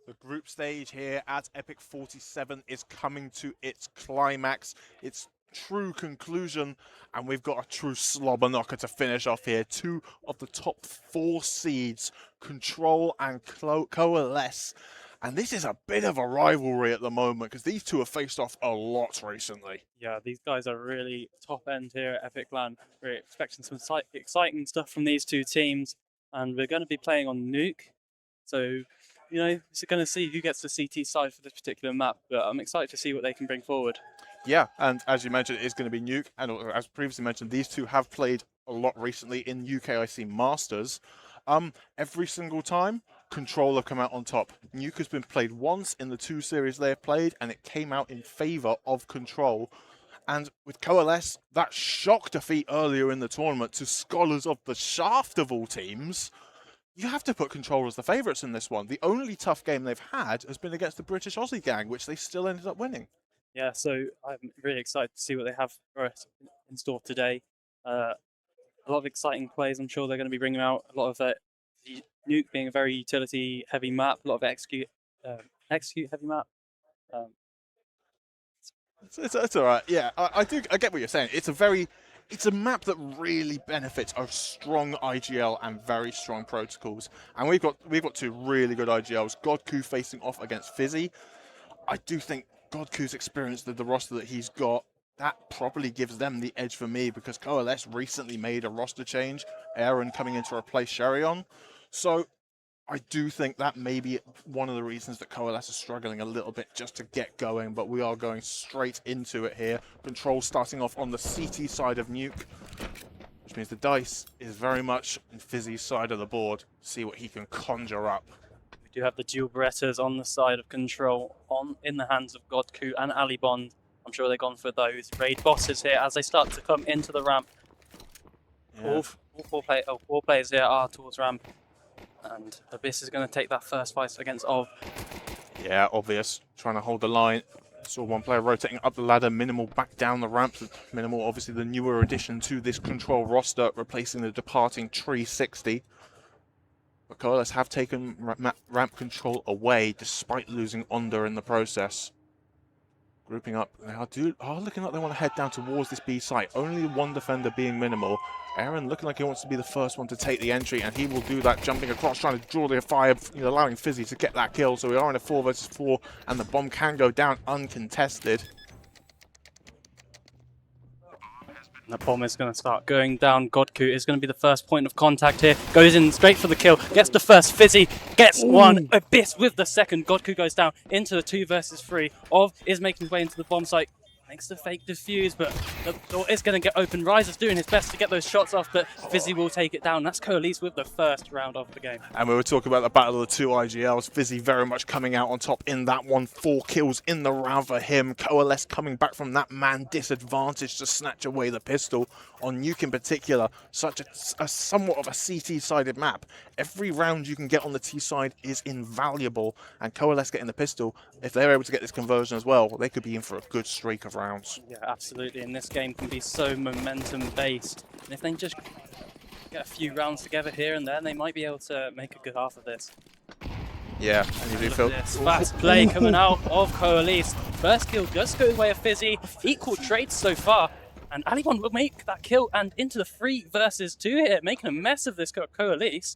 The group stage here at EPIC47 is coming to its climax, its true conclusion, and we've got a true slobber knocker to finish off here. Two of the top 4 seeds, Control and Coalesce. And this is a bit of a rivalry at the moment because these two have faced off a lot recently. Yeah, these guys are really top end here at Epic Land. We're expecting some exciting stuff from these two teams, and we're going to be playing on Nuke. So, you know, we're going to see who gets the CT side for this particular map, but I'm excited to see what they can bring forward. Yeah, and as you mentioned, it is going to be Nuke, and as previously mentioned, these two have played a lot recently in UKIC Masters. Every single time, Control have come out on top. Nuke has been played once in the 2 series they have played, and it came out in favour of Control. And with Coalesce, that shock defeat earlier in the tournament to Scholars of the Shaft of all teams, you have to put Control as the favourites in this one. The only tough game they've had has been against the British Aussie gang, which they still ended up winning. Yeah, so I'm really excited to see what they have for us in store today. A lot of exciting plays. I'm sure they're going to be bringing out a lot of the Nuke being a very utility heavy map, a lot of execute heavy map. It's all right. Yeah, I get what you're saying. It's a map that really benefits a strong IGL and very strong protocols. And we've got 2 really good IGLs. Godku facing off against Fizzy. I do think Godku's experience, the roster that he's got, that probably gives them the edge for me because Coalesce recently made a roster change, Aaron coming in to replace Sherion. So I do think that may be one of the reasons that Coalesce is struggling a little bit just to get going, but we are going straight into it here. Control starting off on the CT side of Nuke, which means the dice is very much in Fizzy's side of the board. See what he can conjure up. We do have the dual Berettas on the side of Control, in the hands of Godku and Ali Bond. I'm sure they've gone for those raid bosses here as they start to come into the ramp. Yeah. All 4 players here are towards ramp. And Abyss is going to take that first fight against Ov. Yeah, obvious. Trying to hold the line. Saw one player rotating up the ladder. Minimal back down the ramp. Minimal, obviously, the newer addition to this Control roster, replacing the departing Tree 60. But Coalesce have taken ramp control away, despite losing Onda in the process. Grouping up. They are looking like they want to head down towards this B site. Only one defender being Minimal. Aaron looking like he wants to be the first one to take the entry, and he will do that, jumping across, trying to draw the fire, allowing Fizzy to get that kill. So we are in a 4 versus 4, and the bomb can go down uncontested. And the bomb is going to start going down. Godku is going to be the first point of contact here. Goes in straight for the kill. Gets the first. Fizzy gets one. Abyss with the second. Godku goes down into the 2 versus 3. Ov is making his way into the bomb site. Makes the fake defuse, but the door is going to get open. Ryzer's doing his best to get those shots off, but Fizzy will take it down. That's Coalesce with the first round of the game. And we were talking about the battle of the 2 IGLs. Fizzy very much coming out on top in that one. 4 kills in the round for him. Coalesce coming back from that man disadvantage to snatch away the pistol. On Nuke in particular, such a somewhat of a CT-sided map. Every round you can get on the T side is invaluable, and Coalesce getting the pistol, if they're able to get this conversion as well, they could be in for a good streak of rounds. Yeah, absolutely, and this game can be so momentum-based. And if they just get a few rounds together here and there, they might be able to make a good half of this. Yeah, and you do feel this fast play coming out of Coalesce. First kill does go the way of Fizzy. Equal trades so far. And Alibon will make that kill and into the 3 versus 2 here, making a mess of this Coalesce.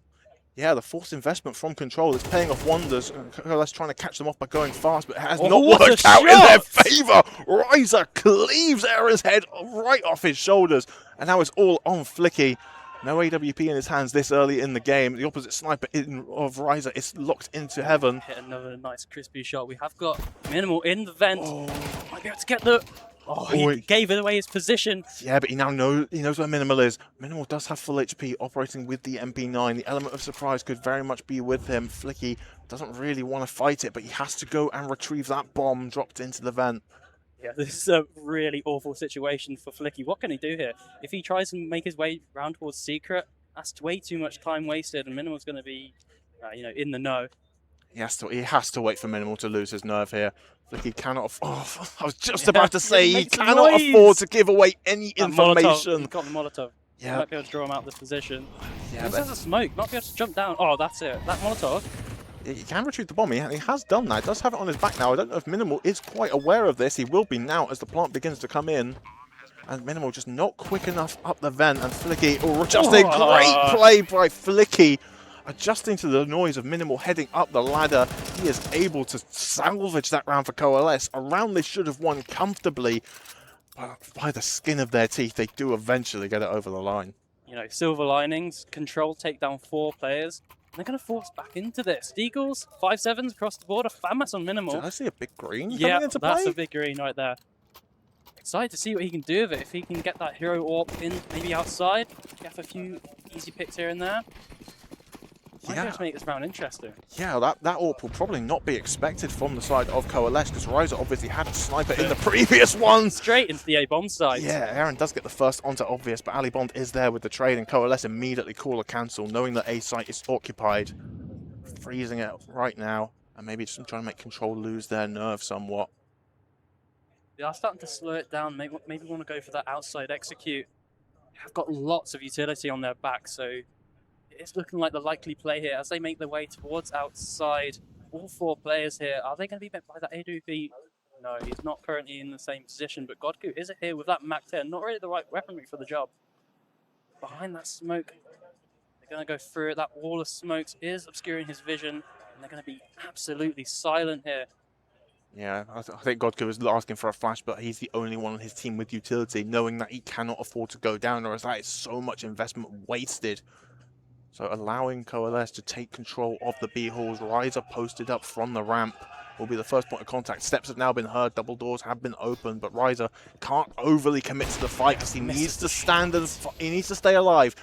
Yeah, the forced investment from Control is paying off wonders. Coalesce trying to catch them off by going fast, but it has not worked out in their favour. Ryzer cleaves Aaron's head right off his shoulders, and now it's all on Flicky. No AWP in his hands this early in the game. The opposite sniper of Ryzer is locked into heaven. Hit another nice crispy shot. We have got Minimal in the vent. Might be able to get the... he gave it away his position. Yeah, but he knows where Minimal is. Minimal does have full HP, operating with the MP9. The element of surprise could very much be with him. Flicky doesn't really want to fight it, but he has to go and retrieve that bomb dropped into the vent. Yeah, this is a really awful situation for Flicky. What can he do here? If he tries to make his way round towards Secret, that's way too much time wasted, and Minimal's going to be, in the know. He has to wait for Minimal to lose his nerve here. Flicky cannot. I was just about to say he cannot afford to give away any information. He's got the Molotov. Yeah. He might be able to draw him out of this position. Yeah, This is a smoke. Might be able to jump down. Oh, that's it. That Molotov He can retrieve the bomb. He has done that. He does have it on his back now. I don't know if Minimal is quite aware of this. He will be now as the plant begins to come in. And Minimal just not quick enough up the vent. And Flicky, just a great play by Flicky. Adjusting to the noise of Minimal heading up the ladder. He is able to salvage that round for Coalesce. A round they should have won comfortably. But by the skin of their teeth, they do eventually get it over the line. You know, silver linings, Control take down 4 players. And they're going to force back into this. Deagles, 5-7s across the board, a FAMAS on Minimal. Did I see a big green yeah, coming into play? That's a big green right there. Excited to see what he can do with it. If he can get that hero orb in, maybe outside, get a few easy picks here and there. Might be able to make this round interesting. Yeah, that AWP will probably not be expected from the side of Coalesce because Ryza obviously had a sniper in the previous one. Straight into the A-bomb site. Yeah, Aaron does get the first onto obvious, but Ali Bond is there with the trade and Coalesce immediately call a cancel, knowing that A site is occupied. Freezing it right now, and maybe just trying to make Control lose their nerve somewhat. They are starting to slow it down, maybe want to go for that outside execute. They've got lots of utility on their back, so it's looking like the likely play here as they make their way towards outside. All 4 players here. Are they going to be met by that AWP? No, he's not currently in the same position, but Godku is here with that Mac 10. Not really the right weaponry for the job. Behind that smoke, they're going to go through it. That wall of smokes is obscuring his vision, and they're going to be absolutely silent here. Yeah, I think Godku was asking for a flash, but he's the only one on his team with utility, knowing that he cannot afford to go down, or as that is so much investment wasted. So allowing Coalesce to take control of the B halls. Ryza posted up from the ramp will be the first point of contact. Steps have now been heard, double doors have been opened, but Ryza can't overly commit to the fight because he needs to stand and he needs to stay alive.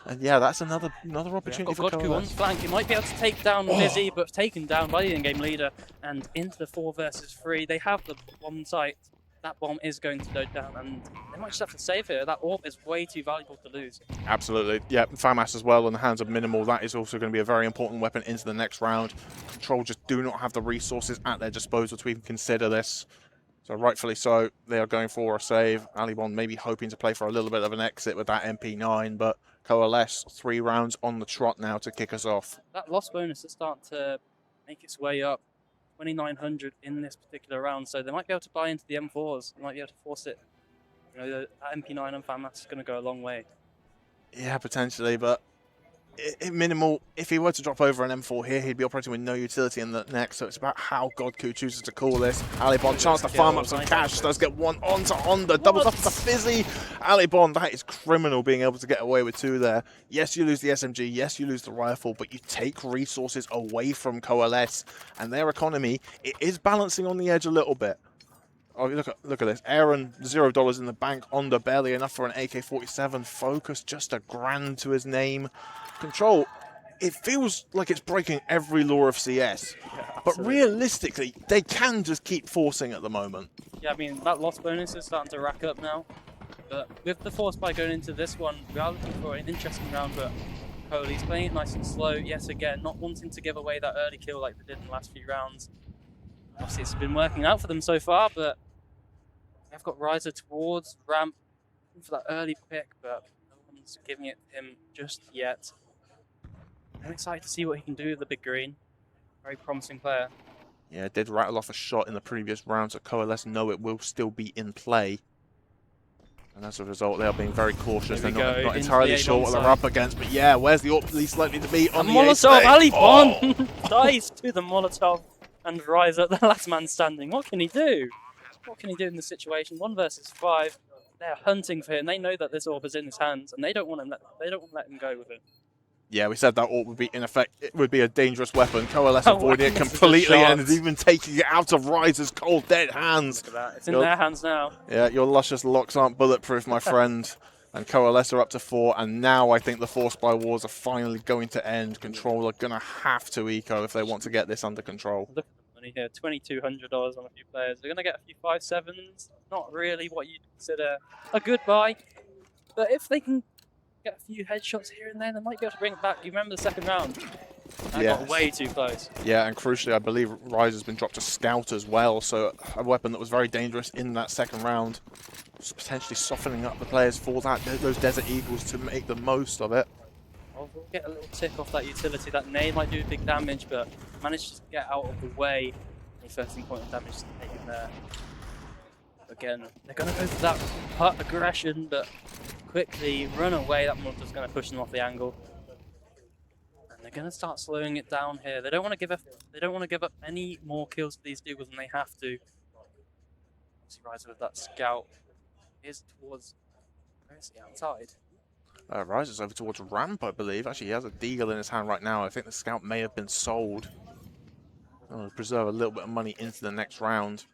And yeah, that's another opportunity for Godku on Coalesce. flank. He might be able to take down Vizzy, but taken down by the in-game leader and into the 4 versus 3. They have the bomb site. That bomb is going to go down, and they might just have to save here. That orb is way too valuable to lose. Absolutely. Yeah, FAMAS as well in the hands of Minimal. That is also going to be a very important weapon into the next round. Control just do not have the resources at their disposal to even consider this. So rightfully so, they are going for a save. Alibon maybe hoping to play for a little bit of an exit with that MP9, but Coalesce 3 rounds on the trot now to kick us off. That loss bonus is starting to make its way up. 2,900 in this particular round, so they might be able to buy into the M4s. They might be able to force it. You know, that MP9 and FAMAS is going to go a long way. Yeah, potentially, but Minimal, if he were to drop over an M4 here, he'd be operating with no utility in the next, so it's about how Godku chooses to call this. Alibon, chance to farm up some cash, does get one onto Honda, doubles up the Fizzy. Alibon, that is criminal being able to get away with 2 there. Yes, you lose the SMG, yes, you lose the rifle, but you take resources away from Coalesce, and their economy, it is balancing on the edge a little bit. Oh, look at this. Aaron, $0 in the bank. Honda, barely enough for an AK-47. Focus, just a grand to his name. Control, it feels like it's breaking every law of CS. Yeah, but realistically, they can just keep forcing at the moment. Yeah, I mean, that loss bonus is starting to rack up now. But with the force by going into this one, we are looking for an interesting round, but Coalesce's playing it nice and slow, yet again, not wanting to give away that early kill like they did in the last few rounds. Obviously, it's been working out for them so far, but they've got Ryza towards ramp for that early pick, but no one's giving it to him just yet. I'm excited to see what he can do with the big green. Very promising player. Yeah, did rattle off a shot in the previous round, so Coalesce know it will still be in play. And as a result, they are being very cautious. They're not entirely sure what they're up against, but yeah, where's the AWP least likely to be on the Molotov? Alibon dies to the Molotov and Ryza, the last man standing. What can he do? What can he do in this situation? 1 versus 5. They're hunting for him. They know that this AWP is in his hands, and they don't want to let him go with it. Yeah, we said that AWP would be, in effect, it would be a dangerous weapon. Coalesce avoiding it completely and even taking it out of Ryza's cold, dead hands. Look at that. It's in their hands now. Yeah, your luscious locks aren't bulletproof, my friend. And Coalesce are up to 4, and now I think the force by wars are finally going to end. Control are going to have to eco if they want to get this under control. Look at the money here, $2,200 on a few players. They're going to get a few 5-7s. Not really what you'd consider a good buy. But if they can get a few headshots here and there, they might be able to bring it back. You remember the second round? That got way too close. Yeah, and crucially, I believe Ryza's been dropped to Scout as well, so a weapon that was very dangerous in that second round. Just potentially softening up the players for that, those Desert Eagles to make the most of it. We'll get a little tick off that utility. That nade might do big damage, but managed to get out of the way. The 13 point of damage taken there. Again, they're going to go for that hut aggression, but quickly run away. That Molotov's going to push them off the angle. And they're going to start slowing it down here. They don't want to give up. They don't want to give up any more kills to these Deagles than they have to. See, Ryza with that scout is towards. Where is he? Outside. Rises over towards Ramp, I believe. Actually, he has a Deagle in his hand right now. I think the scout may have been sold. I'll preserve a little bit of money into the next round.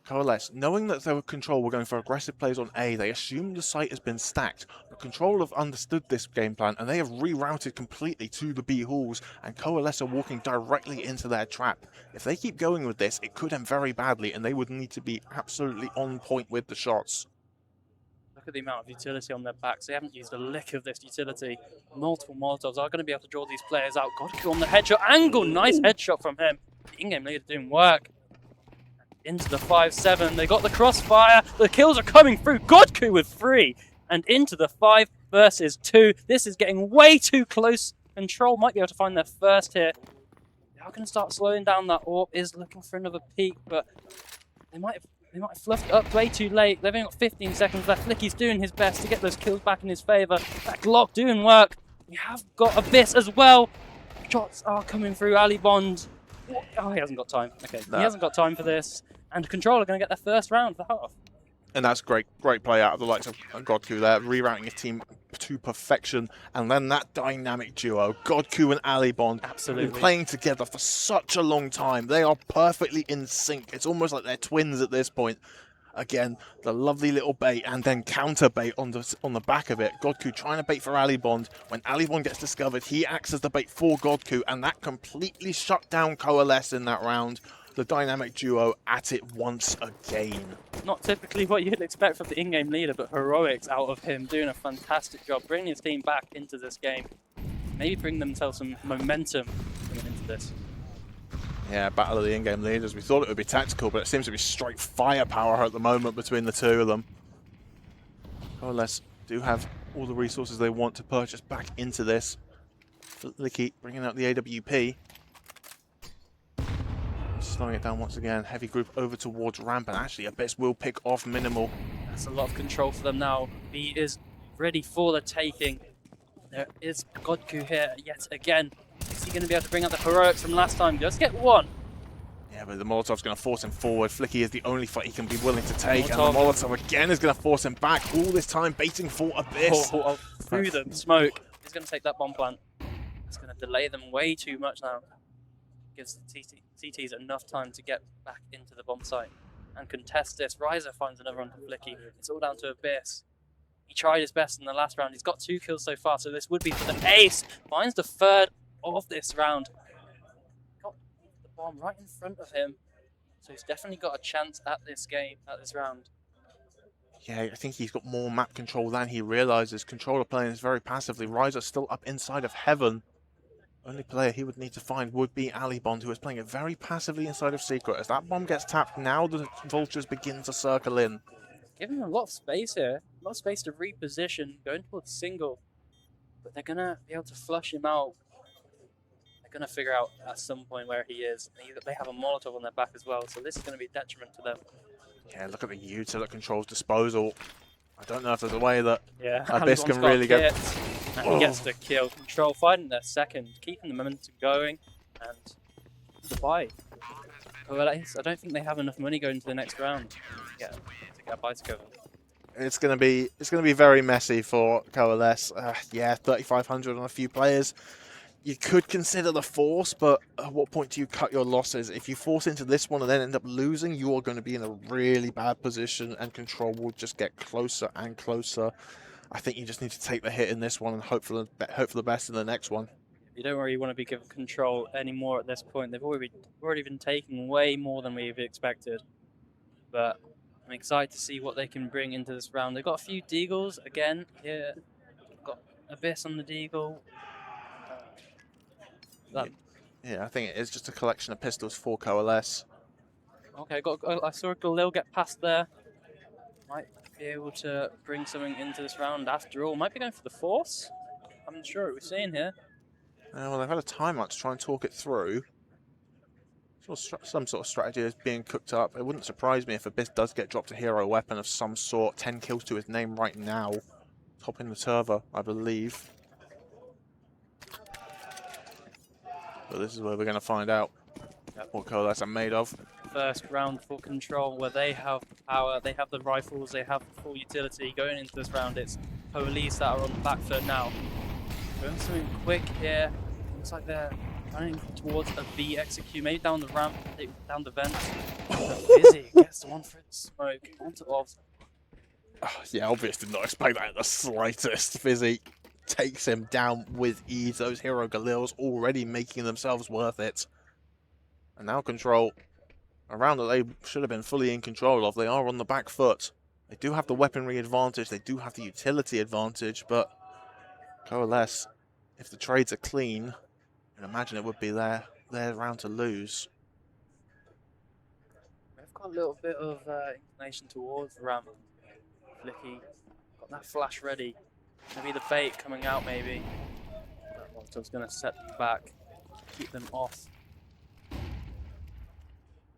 Coalesce, knowing that they were Control were going for aggressive plays on A, they assumed the site has been stacked. But Control have understood this game plan and they have rerouted completely to the B halls, and Coalesce are walking directly into their trap. If they keep going with this, it could end very badly and they would need to be absolutely on point with the shots. Look at the amount of utility on their backs. They haven't used a lick of this utility. Multiple Molotovs are going to be able to draw these players out. Godku on the headshot angle. Nice headshot from him. The in-game leader doing work. Into the 5-7. They got the crossfire. The kills are coming through. Godku with 3. And into the 5 versus 2. This is getting way too close. Control might be able to find their first here. They are going to start slowing down. That AWP is looking for another peak, but they might have fluffed it up way too late. They've only got 15 seconds left. Flicky's doing his best to get those kills back in his favour. That Glock doing work. We have got Abyss as well. Shots are coming through. Ali Bond. Oh, he hasn't got time. Okay, no. He hasn't got time for this. And Control are going to get their first round for half. And that's great play out of the likes of Godku there, rerouting his team to perfection. And then that dynamic duo, Godku and Ali Bond, absolutely been playing together for such a long time. They are perfectly in sync. It's almost like they're twins at this point. Again, the lovely little bait and then counter bait on the back of it. Godku trying to bait for Ali Bond. When Ali Bond gets discovered, he acts as the bait for Godku, and that completely shut down Coalesce in that round. The dynamic duo at it once again. Not typically what you'd expect from the in-game leader, but heroics out of him, doing a fantastic job, bringing his team back into this game. Maybe bring themselves some momentum coming into this. Yeah, battle of the in-game leaders. We thought it would be tactical, but it seems to be straight firepower at the moment between the two of them. Coalesce do have all the resources they want to purchase back into this. Licky bringing out the AWP. Slowing it down once again. Heavy group over towards Ramp, and actually Abyss will pick off Minimal. That's a lot of control for them now. B is ready for the taking. There is Godku here yet again. Is he going to be able to bring out the heroics from last time? Just get one. Yeah, but the Molotov's going to force him forward. Flicky is the only fight he can be willing to take, and the Molotov again is going to force him back. All this time baiting for Abyss. Through the smoke. He's going to take that bomb plant. It's going to delay them way too much now. Gives the CTs enough time to get back into the bomb site and contest this. Ryza finds another one from Flicky. It's all down to Abyss. He tried his best in the last round. He's got 2 kills so far, so this would be for the ace. Finds the third of this round. Got the bomb right in front of him, so he's definitely got a chance at this game, at this round. Yeah, I think he's got more map control than he realizes. Controller playing this very passively. Ryza's still up inside of heaven. Only player he would need to find would be Ali Bond, who is playing it very passively inside of Secret. As that bomb gets tapped, now the Vultures begin to circle in. Giving him a lot of space here. A lot of space to reposition, going towards single. But they're going to be able to flush him out. They're going to figure out at some point where he is. They have a Molotov on their back as well, so this is going to be a detriment to them. Yeah, look at the util that controls disposal. I don't know if there's a way that Abyss Abyss can really get... And he gets the kill. Control finding their second, keeping the momentum going, and goodbye. Coalesce, I don't think they have enough money going into the next round to get a buy together. It's gonna be very messy for Coalesce. Yeah, 3,500 on a few players. You could consider the force, but at what point do you cut your losses? If you force into this one and then end up losing, you are going to be in a really bad position, and Control will just get closer and closer. I think you just need to take the hit in this one and hope for the best in the next one. You don't really want to be given control anymore at this point. They've already been taking way more than we've expected. But I'm excited to see what they can bring into this round. They've got a few Deagles again here. Got Abyss on the Deagle. Yeah, I think it is just a collection of pistols for Coalesce. Okay, I saw a Galil get past there. Might be able to bring something into this round after all. Might be going for the force. I'm not sure what we're seeing here. Well, they've had a timeout to try and talk it through. Some sort of strategy is being cooked up. It wouldn't surprise me if Abyss does get dropped a hero weapon of some sort. 10 kills to his name right now. Topping the server, I believe. But this is where we're going to find out what Coalesce are made of. First round for Control, where they have the power, they have the rifles, they have the full utility. Going into this round, it's Coalesce that are on the back foot now. Doing something quick here. Looks like they're running towards a V execute, maybe down the ramp, down the vent. Fizzy gets the one through the smoke onto Ovs. Yeah, Obvious did not expect that in the slightest. Fizzy takes him down with ease. Those hero Galils already making themselves worth it. And now Control, a round that they should have been fully in control of. They are on the back foot. They do have the weaponry advantage. They do have the utility advantage. But Coalesce, if the trades are clean, I'd imagine it would be their round to lose. They've got a little bit of inclination towards the ramp. Flicky got that flash ready. Maybe the bait coming out, maybe. Molotov's going to set them back, keep them off.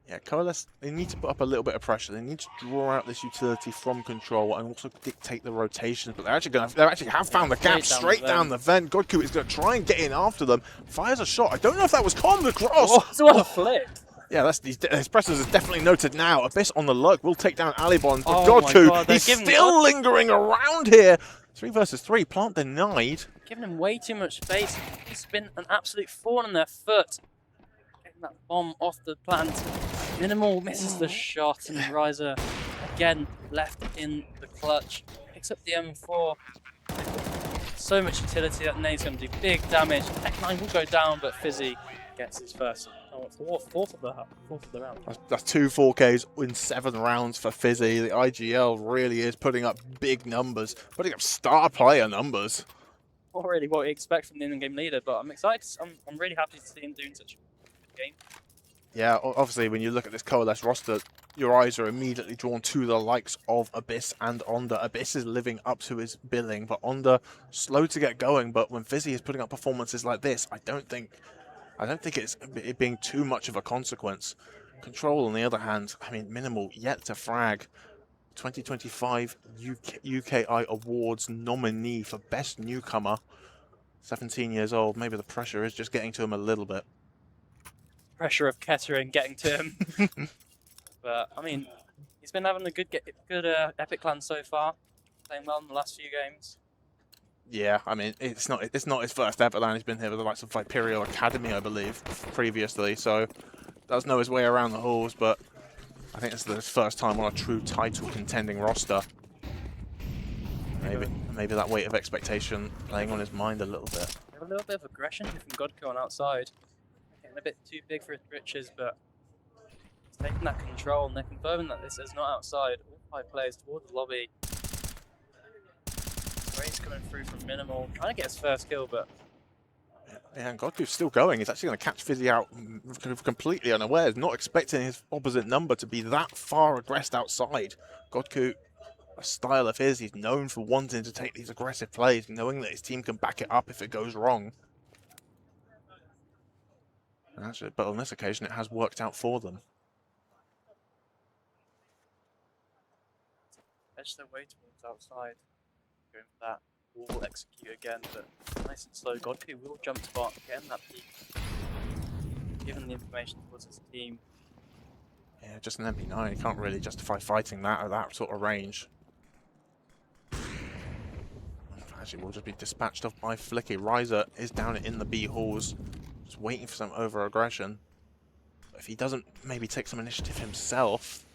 Yeah, Coalesce, they need to put up a little bit of pressure. They need to draw out this utility from Control and also dictate the rotations. But they actually have found the gap straight down the vent. Godku is going to try and get in after them. Fires a shot. I don't know if that was calmed across. Oh, what a flick! Yeah, his presence is definitely noted now. Abyss on the lurk will take down Alibon, but Oh my Godku, God, he's still lingering around here. 3 versus 3, plant denied. Giving him way too much space. He's been an absolute thorn in their foot. Getting that bomb off the plant. Minimal misses the shot, and Riser again left in the clutch. Picks up the M4. So much utility that nade's going to do big damage. Tech9 will go down, but Fizzy gets his first. Fourth of the round. That's 2 4Ks in 7 rounds for Fizzy. The IGL really is putting up big numbers, putting up star player numbers. Not really what we expect from the in-game leader, but I'm excited. I'm really happy to see him doing such a good game. Yeah, obviously when you look at this Coalesce roster, your eyes are immediately drawn to the likes of Abyss and Onda. Abyss is living up to his billing, but Onda slow to get going. But when Fizzy is putting up performances like this, I don't think it's it being too much of a consequence. Control, on the other hand, I mean, Minimal yet to frag. 2025 UKI Awards nominee for Best Newcomer. 17 years old. Maybe the pressure is just getting to him a little bit. Pressure of Kettering getting to him. But, I mean, he's been having a good Epic Clan so far. Playing well in the last few games. Yeah, I mean, it's not his first ever LAN. He's been here with the likes of Viperio Academy, I believe, previously. So does know his way around the halls, but I think this is his first time on a true title contending roster. Maybe that weight of expectation playing on his mind a little bit. A little bit of aggression here from Godko on outside. Getting a bit too big for his britches, but he's taking that control, and they're confirming that this is not outside. All 5 players towards the lobby. Race coming through from Minimal, trying to get his first kill, but yeah, and Godku's still going. He's actually going to catch Fizzy out completely unawares, not expecting his opposite number to be that far aggressed outside. Godku, a style of his, he's known for wanting to take these aggressive plays, knowing that his team can back it up if it goes wrong. And actually, but on this occasion, it has worked out for them. edge their way towards outside. Going for that. Will execute again, but nice and slow. Godku will jump spot, getting that peak. Given the information towards his team. Yeah, just an MP9. You can't really justify fighting that at that sort of range. Actually, we'll just be dispatched off by Flicky. Riser is down in the B halls, just waiting for some over-aggression. If he doesn't maybe take some initiative himself,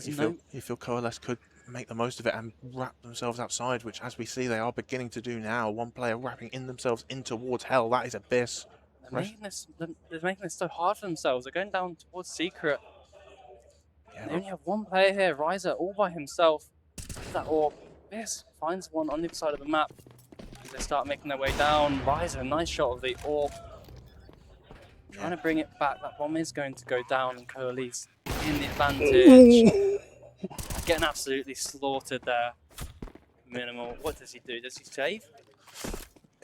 you feel Coalesce could make the most of it and wrap themselves outside, which, as we see, they are beginning to do now. One player wrapping in themselves in towards Hell. That is Abyss. They're making this so hard for themselves. They're going down towards Secret. Yeah, they only have one player here, Riser, all by himself. That orb. Abyss finds one on the other side of the map. As they start making their way down, Riser, nice shot of the orb. Trying to bring it back. That bomb is going to go down, and Coalesce in the advantage. Getting absolutely slaughtered there. Minimal. What does he do? Does he save?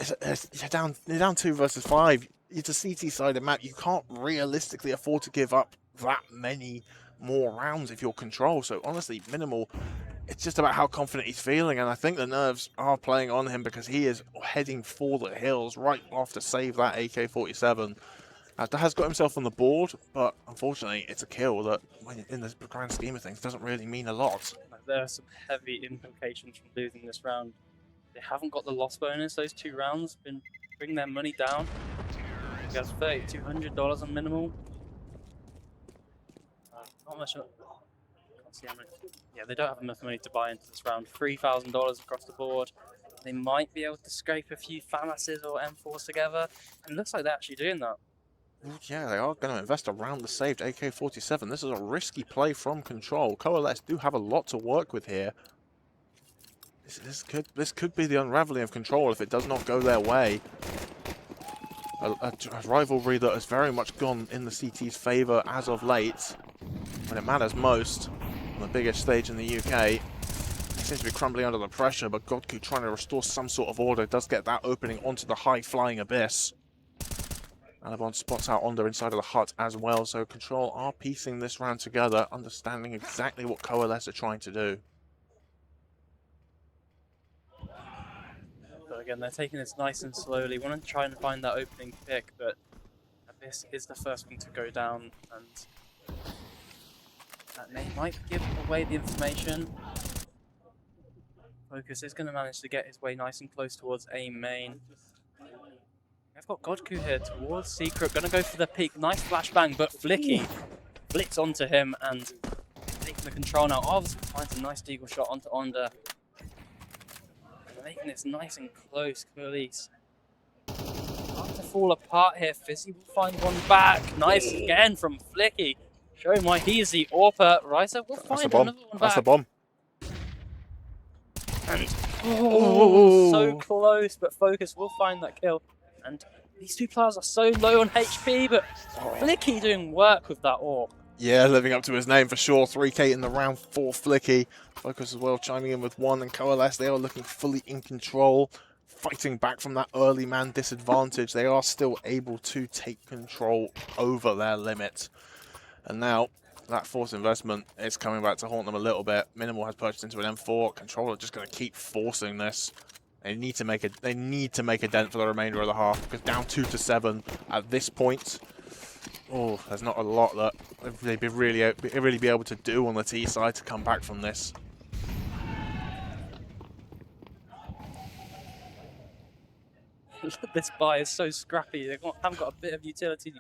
You're down 2 versus 5. It's a CT-sided map. You can't realistically afford to give up that many more rounds if you're Control. So honestly, Minimal, it's just about how confident he's feeling, and I think the nerves are playing on him because he is heading for the hills right off to save that AK-47. That has got himself on the board, but unfortunately it's a kill that, when in the grand scheme of things, doesn't really mean a lot. There are some heavy implications from losing this round. They haven't got the loss bonus. Those 2 rounds been bring their money down. He has $3,200 on Minimal. Not much. Can't see how much. Yeah, they don't have enough money to buy into this round. $3,000 across the board. They might be able to scrape a few FAMASs or M4s together, and it looks like they're actually doing that. Well, yeah, they are going to invest around the saved AK-47. This is a risky play from Control. Coalesce do have a lot to work with here. This could be the unraveling of Control if it does not go their way. A rivalry that has very much gone in the CT's favour as of late, when it matters most, on the biggest stage in the UK. It seems to be crumbling under the pressure, but Godku, trying to restore some sort of order, does get that opening onto the high-flying Abyss. Alabon spots out Onda inside of the hut as well, so Control are piecing this round together, understanding exactly what Coalesce are trying to do. But again, they're taking this nice and slowly. Want to try and find that opening pick, but Abyss is the first one to go down, and that might give away the information. Focus is going to manage to get his way nice and close towards A main. I've got Godku here towards Secret, going to go for the peak. Nice flashbang, but Flicky flicks onto him and taking the control now. Ovs finds a nice deagle shot onto Onda. They're making this nice and close. Coalesce about to fall apart here. Fizzy will find one back. Nice again from Flicky, showing why he is the AWPer. Riser will find another one back. That's the bomb. And so close, but Focus will find that kill. And these 2 players are so low on HP, but Flicky doing work with that AWP. Yeah, living up to his name for sure. 3K in the round for Flicky. Focus as well, chiming in with 1, and Coalesce, they are looking fully in control, fighting back from that early man disadvantage. They are still able to take control over their limit. And now, that forced investment is coming back to haunt them a little bit. Minimal has purchased into an M4. Control are just going to keep forcing this. They need to make a dent for the remainder of the half, because down 2-7 at this point. Oh, there's not a lot that they'd really be able to do on the T side to come back from this. This buy is so scrappy. They haven't got a bit of utility.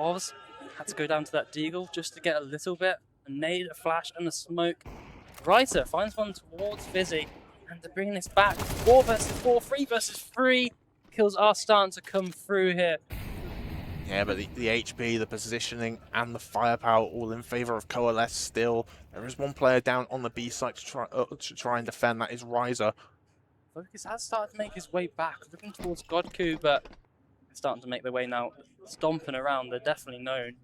Oz had to go down to that deagle just to get a little bit. A nade, a flash, and a smoke. Riser finds one towards Fizzy. And they're bringing this back. 4 versus 4, 3 versus 3. Kills are starting to come through here. Yeah, but the HP, the positioning, and the firepower all in favour of Coalesce still. There is one player down on the B side to try and defend. That is Riser. Focus has started to make his way back, looking towards Godku, but they're starting to make their way now. Stomping around, they're definitely known.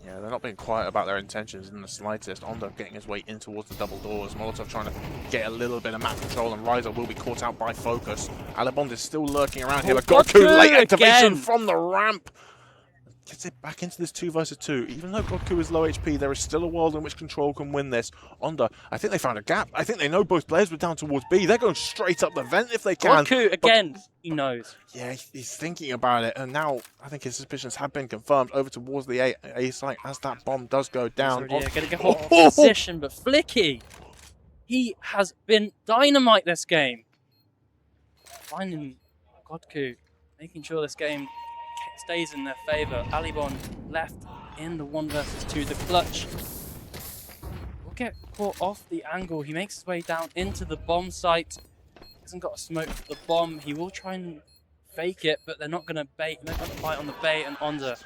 Yeah, they're not being quiet about their intentions in the slightest. Onda getting his way in towards the double doors. Molotov trying to get a little bit of map control, and Riser will be caught out by Focus. Alabond is still lurking around here, but Godku late activation from the ramp. Gets it back into this 2 versus 2. Even though Godku is low HP, there is still a world in which Control can win this. Onda, I think they found a gap. I think they know both players were down towards B. They're going straight up the vent if they can. Godku, again, he knows. Yeah, he's thinking about it, and now I think his suspicions have been confirmed over towards the A site as that bomb does go down. Going to get hot position, but Flicky, he has been dynamite this game. Finding Godku, making sure this game stays in their favour. Alibon left in the 1 versus 2. The clutch will get caught off the angle. He makes his way down into the bomb site. Hasn't got a smoke for the bomb. He will try and fake it, but they're not going to bait. They're going to bite on the bait, and Onda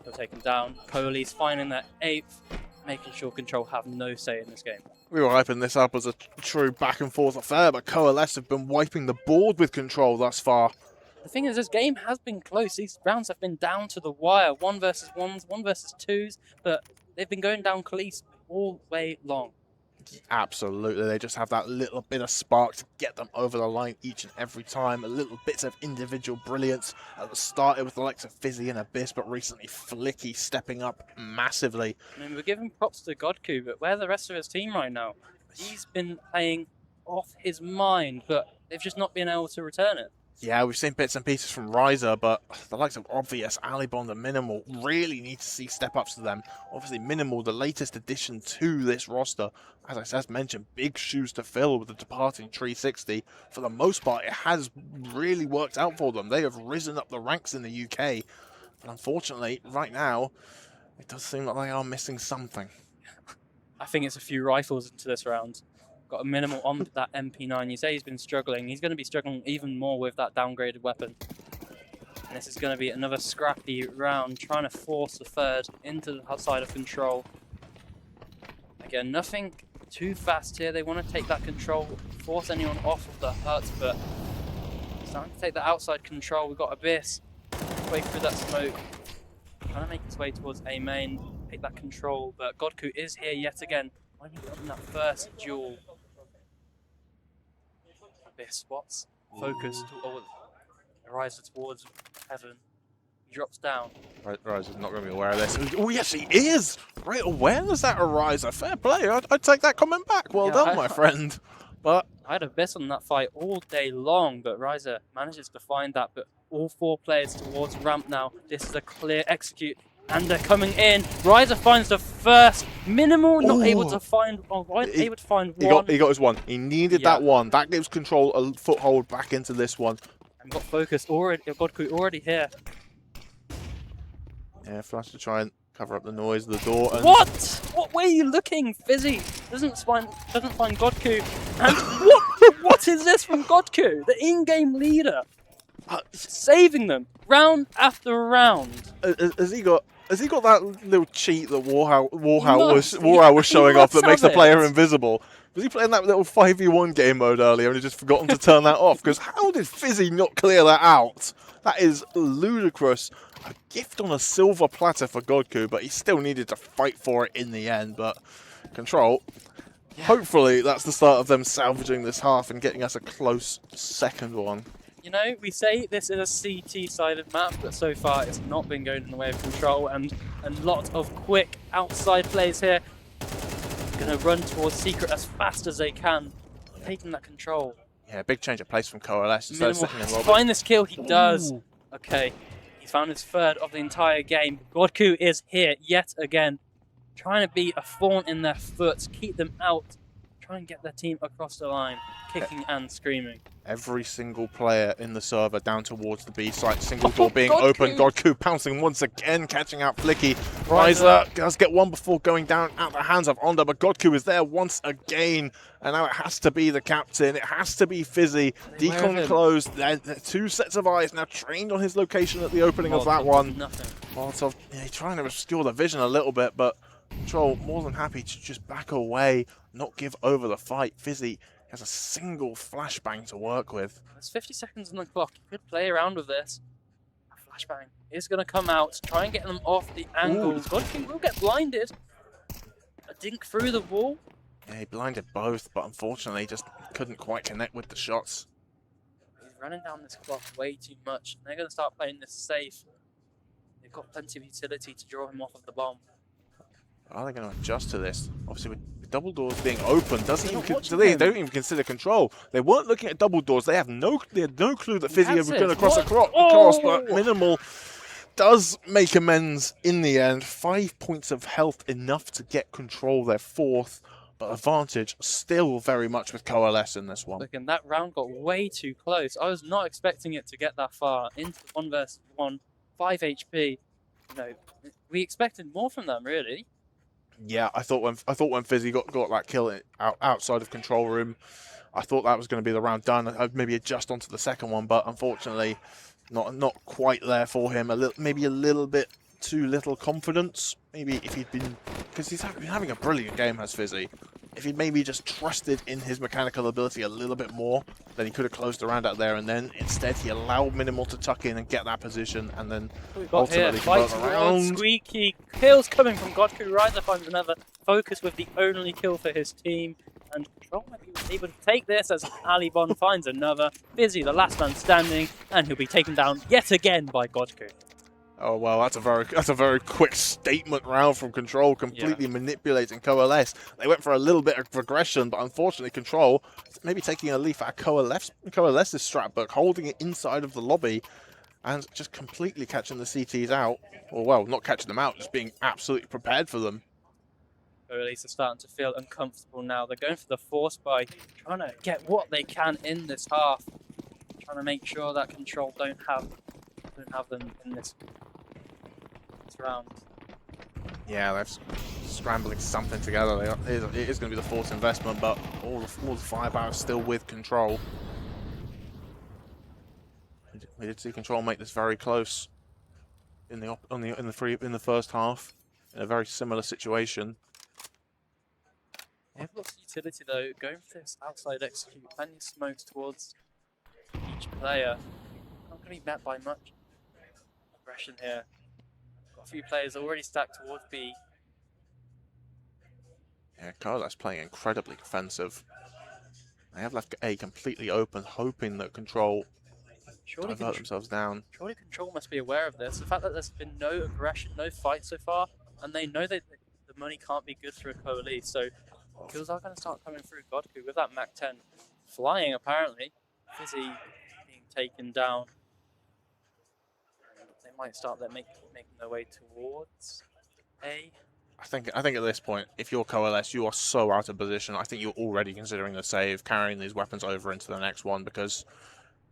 will take him down. Coalesce finding their 8th, making sure Control have no say in this game. We were hyping this up as a true back and forth affair, but Coalesce have been wiping the board with Control thus far. The thing is, this game has been close. These rounds have been down to the wire. 1 versus 1s, 1 versus 2s, but they've been going down Coalesce all way long. Absolutely, they just have that little bit of spark to get them over the line each and every time. A little bits of individual brilliance. At the start, it was the likes of Fizzy and Abyss, but recently Flicky stepping up massively. I mean, we're giving props to Godku, but where's the rest of his team right now? He's been playing off his mind, but they've just not been able to return it. Yeah, we've seen bits and pieces from Ryzer, but the likes of Obvious, Alibond, and Minimal really need to see step-ups to them. Obviously, Minimal, the latest addition to this roster. As I just mentioned, big shoes to fill with the departing 360. For the most part, it has really worked out for them. They have risen up the ranks in the UK. But unfortunately, right now, it does seem like they are missing something. I think it's a few rifles into this round. Got a Minimal on that MP9. You say he's been struggling. He's going to be struggling even more with that downgraded weapon. And this is going to be another scrappy round, trying to force the third into the side of control. Again, nothing too fast here. They want to take that control, force anyone off of the hut, but starting to take the outside control. We've got Abyss way through that smoke, trying to make its way towards A main, take that control, but Godku is here yet again. When he got that first duel. Abyss spots, focus, rises towards heaven. He drops down. Ryzer's not going to be aware of this. Oh, yes, he is! Great awareness, that Ryzer. Fair play. I'd take that comment back. Well done, my friend. But I had Abyss on that fight all day long, but Ryzer manages to find that. But all four players towards ramp now. This is a clear execute. And they're coming in. Ryzer finds the first. Minimal, not able to find. Oh, able to find one. He got his one. He needed that one. That gives control a foothold back into this one. And got focused already. Godku already here. Yeah, Flash to try and cover up the noise of the door. And What? What way are you looking? Fizzy doesn't find Godku. And what is this from Godku? The in-game leader, saving them round after round. Has he got that little cheat that Warhow was showing off that makes the player invisible? Was he playing that little 5v1 game mode earlier and he just forgotten to turn that off? Because how did Fizzy not clear that out? That is ludicrous. A gift on a silver platter for Godku, but he still needed to fight for it in the end. But Control, hopefully that's the start of them salvaging this half and getting us a close second one. You know, we say this is a CT-sided map, but so far it's not been going in the way of Control, and a lot of quick outside plays here. Gonna run towards Secret as fast as they can, taking that control. Yeah, big change of pace from COALESCE. Minimal has to find this kill, he does. Ooh. Okay, he found his third of the entire game. Godku is here yet again, trying to be a thorn in their foot, keep them out, try and get their team across the line, kicking and screaming. Every single player in the server down towards the B site, single door being open. Godku pouncing once again, catching out Flicky. Ryzer does get one before going down at the hands of Onda, but Godku is there once again. And now it has to be the captain, it has to be Fizzy. Decon closed, two sets of eyes now trained on his location at the opening of that one. Molotov, trying to obscure the vision a little bit, but Control more than happy to just back away, not give over the fight. Fizzy has a single flashbang to work with. There's 50 seconds on the clock. You could play around with this. A flashbang is going to come out, try and get them off the angles. Godku will get blinded. A dink through the wall. Yeah, he blinded both, but unfortunately just couldn't quite connect with the shots. He's running down this clock way too much. They're going to start playing this safe. They've got plenty of utility to draw him off of the bomb. Are they going to adjust to this? Obviously, with double doors being open, they don't even consider Control. They weren't looking at double doors. They had no clue that Fizzy was going to cross across, but Minimal does make amends in the end. 5 points of health, enough to get Control their fourth, but advantage still very much with COALESCE in this one. Look, and that round got way too close. I was not expecting it to get that far into 1 versus 1, 5 HP. You know, we expected more from them, really. Yeah, I thought when Fizzy got that kill outside of control room, I thought that was going to be the round done. I'd maybe adjust onto the second one, but unfortunately, not quite there for him. Maybe a little bit too little confidence. Maybe if he'd been, because he's been having a brilliant game, has Fizzy. if he'd maybe just trusted in his mechanical ability a little bit more, then he could have closed the round out there, and then instead he allowed Minimal to tuck in and get that position, and then We've got ultimately here, convert fighting the on round. Squeaky. Kills coming from Godku. Ryza finds another. Focus with the only kill for his team. And Control might be able to take this as Alibon finds another. Fizzy, the last man standing, and he'll be taken down yet again by Godku. Oh well, that's a very quick statement round from Control, completely manipulating Coalesce. They went for a little bit of aggression, but unfortunately Control maybe taking a leaf out of Coalesce's strat book, holding it inside of the lobby, and just completely catching the CTs out. Or well, not catching them out, just being absolutely prepared for them. Coalesce are starting to feel uncomfortable now. They're going for the force by trying to get what they can in this half, trying to make sure that Control don't have them in this round. Yeah, they're scrambling something together. It is going to be the force investment, but all the firepower is still with Control. We did see Control make this very close in the first half in a very similar situation. They have lots of utility though. Going for this outside execute, plenty of smokes towards each player. Not going to be met by much aggression here. Got a few players already stacked towards B. Yeah, Coalesce playing incredibly defensive. They have left A completely open, hoping that Control divert themselves down. Surely Control must be aware of this. The fact that there's been no aggression, no fight so far, and they know that the money can't be good through a Coalesce, so kills are going to start coming through Godku with that Mach 10 flying apparently. Fizzy being taken down. They might start making their way towards A. I think at this point, if you're Coalesce, you are so out of position. I think you're already considering the save, carrying these weapons over into the next one, because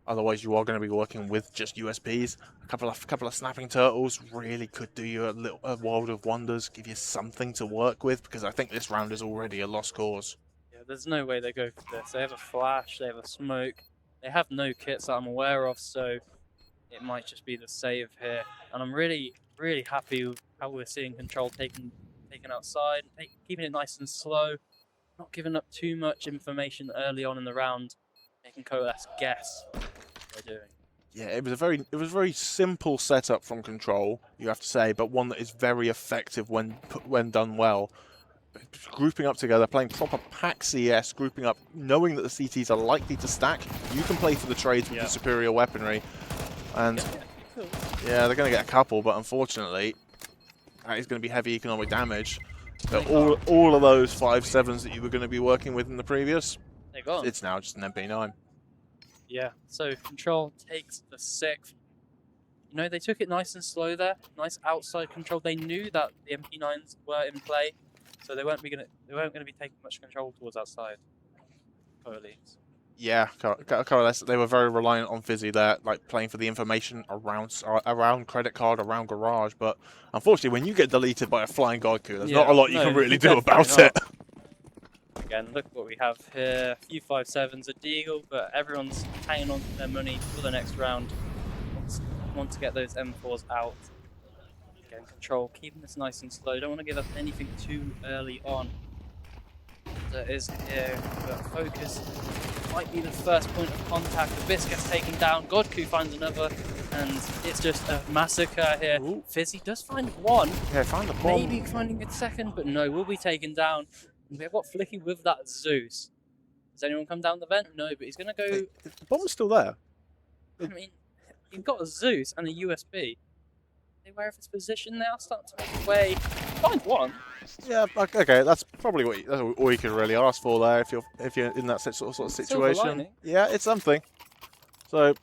otherwise you are going to be working with just USPs. A couple of snapping turtles really could do you a world of wonders, give you something to work with, because I think this round is already a lost cause. Yeah, there's no way they go for this. They have a flash, they have a smoke, they have no kits that I'm aware of, so it might just be the save here. And I'm really, really happy with how we're seeing Control taken outside, keeping it nice and slow, not giving up too much information early on in the round, making Coalesce guess what they're doing. Yeah, it was a very simple setup from Control, you have to say, but one that is very effective when done well. Grouping up together, playing proper pack CS, grouping up, knowing that the CTs are likely to stack. You can play for the trades with the superior weaponry, and yeah, they're going to get a couple, but unfortunately, that is going to be heavy economic damage. But all of those 5.7s that you were going to be working with in the previous, they're gone. It's now just an MP9. Yeah, so Control takes the 6th. You know, they took it nice and slow there, nice outside control. They knew that the MP9s were in play, so they weren't going to be taking much control towards outside. Coalesce. Yeah, Coalesce, they were very reliant on Fizzy there, like playing for the information around credit card, around garage. But unfortunately, when you get deleted by a flying Godku, there's not a lot you can really do about it. Again, look what we have here. A few 5.7s, a deagle, but everyone's hanging on to their money for the next round. Want to get those M4s out. Again, Control, keeping this nice and slow. Don't want to give up anything too early on. That is here, but focus might be the first point of contact. Abyss gets taken down, Godku finds another, and it's just a massacre here. Ooh. Fizzy does find one, Yeah, find the bomb. maybe finding a second, but no, will be taken down. We've got Flicky with that Zeus. Does anyone come down the vent? No, but he's going to go... The bomb's still there. I mean, you've got a Zeus and a USB. Are they aware of his position now? Starting to make his way. Find one. Yeah, okay, that's probably that's all you can really ask for there if you're in that sort of situation. Yeah, it's something. So,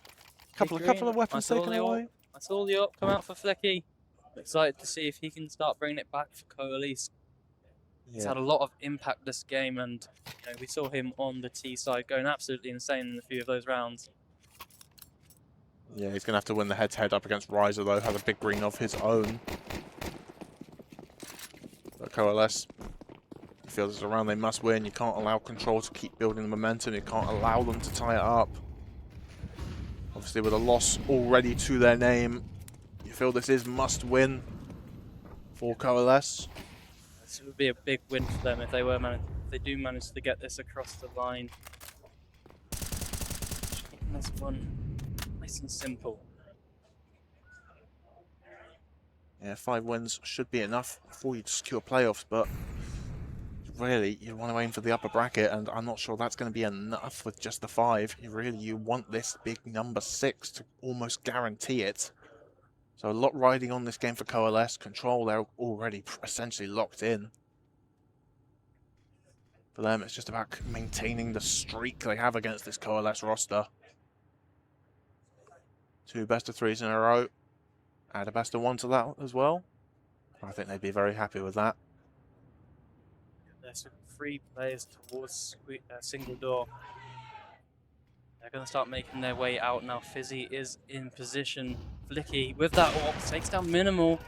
couple of weapons taken away. I saw the up come out for Flecky. I'm excited to see if he can start bringing it back for Coalesce. He's had a lot of impact this game, and you know, we saw him on the T side going absolutely insane in a few of those rounds. Yeah, he's going to have to win the head-to-head up against Ryza, though, has a big green of his own. But Coalesce, he feels it's a round they must win. You can't allow Control to keep building the momentum. You can't allow them to tie it up. Obviously, with a loss already to their name, you feel this is must-win for Coalesce. This would be a big win for them if they were They do manage to get this across the line. Keeping this one nice and simple. Yeah, 5 wins should be enough before you secure playoffs, but really, you want to aim for the upper bracket, and I'm not sure that's going to be enough with just the 5. You want this big number 6 to almost guarantee it. So a lot riding on this game for Coalesce. Control, they're already essentially locked in. For them, it's just about maintaining the streak they have against this Coalesce roster. 2 best of 3s in a row. Add a best of 1 to that as well. I think they'd be very happy with that. There's 3 players towards single door. They're going to start making their way out now. Fizzy is in position. Flicky with that orb takes down Minimal.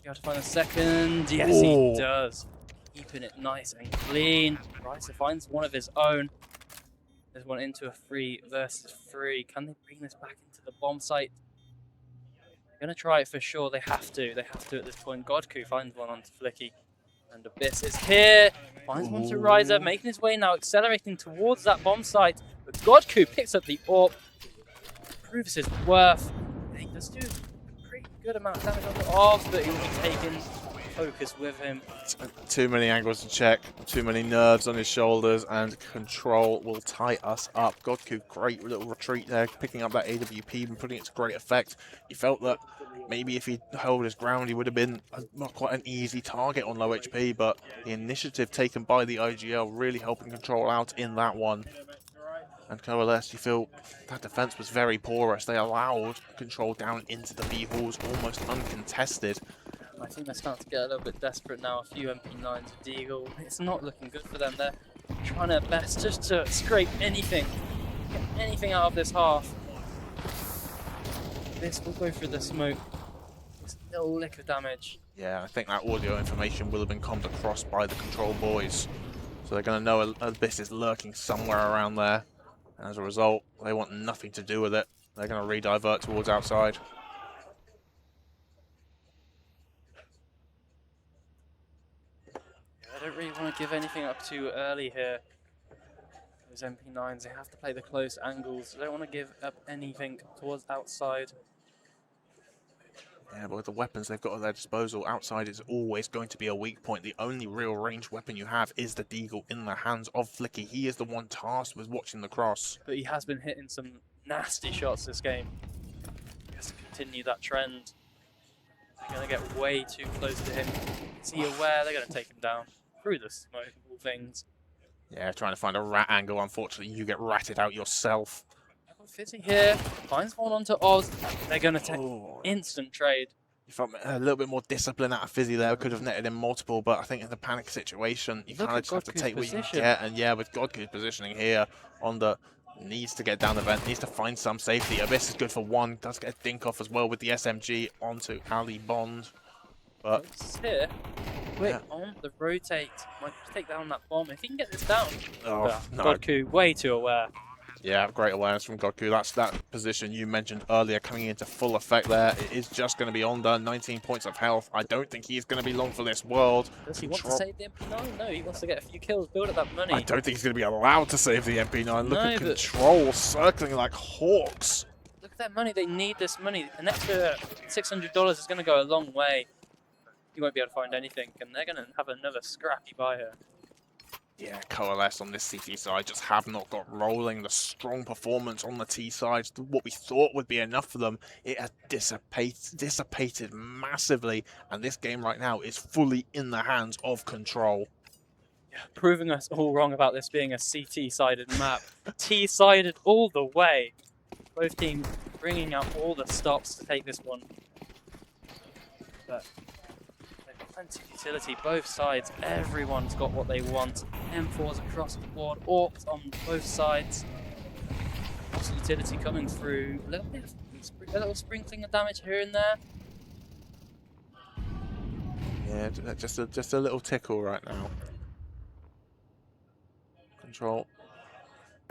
You have to find a second. Yes, Ooh. he does. Keeping it nice and clean. Riser finds one of his own. There's one into a 3 versus 3. Can they bring this back into the bomb site? They're going to try it for sure. They have to. They have to at this point. Godku finds one onto Flicky. And Abyss is here. Finds one to Riser. Making his way now. Accelerating towards that bomb site. But Godku picks up the orb. Proves his worth. He does do a pretty good amount of damage on the orbs, but he will be taking focus with him. Too many angles to check, too many nerves on his shoulders, and Control will tie us up. Godku, great little retreat there, picking up that AWP and putting it to great effect. You felt that maybe if he held his ground, he would have been not quite an easy target on low HP, but the initiative taken by the IGL really helping Control out in that one. And Coalesce, you feel that defense was very porous. They allowed Control down into the B halls almost uncontested. I think they're starting to get a little bit desperate now. A few MP9s of Deagle. It's not looking good for them. They're trying their best just to scrape anything, get anything out of this half. This will go through the smoke. It's a little lick of damage. Yeah, I think that audio information will have been commed across by the Control boys. So they're going to know Abyss is lurking somewhere around there. And as a result, they want nothing to do with it. They're going to re-divert towards outside. I don't really want to give anything up too early here. Those MP9s, they have to play the close angles. I don't want to give up anything towards outside. Yeah, but with the weapons they've got at their disposal, outside is always going to be a weak point. The only real ranged weapon you have is the Deagle in the hands of Flicky. He is the one tasked with watching the cross. But he has been hitting some nasty shots this game. He has to continue that trend. They're going to get way too close to him. Is he aware? They're going to take him down through the smoke, all things. Yeah, trying to find a rat angle. Unfortunately, you get ratted out yourself. Fizzy here, finds one onto Oz. They're going to take instant trade. You felt a little bit more discipline out of Fizzy there. Could have netted him multiple, but I think in the panic situation, you kind of just have to take what you can get. And yeah, with Godku's positioning here, Onda needs to get down the vent, needs to find some safety. Abyss is good for 1, does get a dink off as well with the SMG onto Ali Bond. But here, quick on the rotate. Might take down that bomb. If he can get this down. Oh, no. Godku way too aware. Yeah, great awareness from Godku. That's that position you mentioned earlier coming into full effect there. It is just going to be Onda, 19 points of health. I don't think he's going to be long for this world. Does he want to save the MP9? No, he wants to get a few kills, build up that money. I don't think he's going to be allowed to save the MP9. Look at Control circling like hawks. Look at that money. They need this money. An extra $600 is going to go a long way. You won't be able to find anything, and they're going to have another scrappy buy here. Yeah, Coalesce on this CT side just have not got rolling. The strong performance on the T side, what we thought would be enough for them, it has dissipated massively. And this game right now is fully in the hands of Control. Yeah, proving us all wrong about this being a CT-sided map. T-sided all the way. Both teams bringing out all the stops to take this one. But plenty of utility, both sides. Everyone's got what they want. M4s across the board, orcs on both sides. Lots of utility coming through. A little sprinkling of damage here and there. Yeah, just a little tickle right now. Control.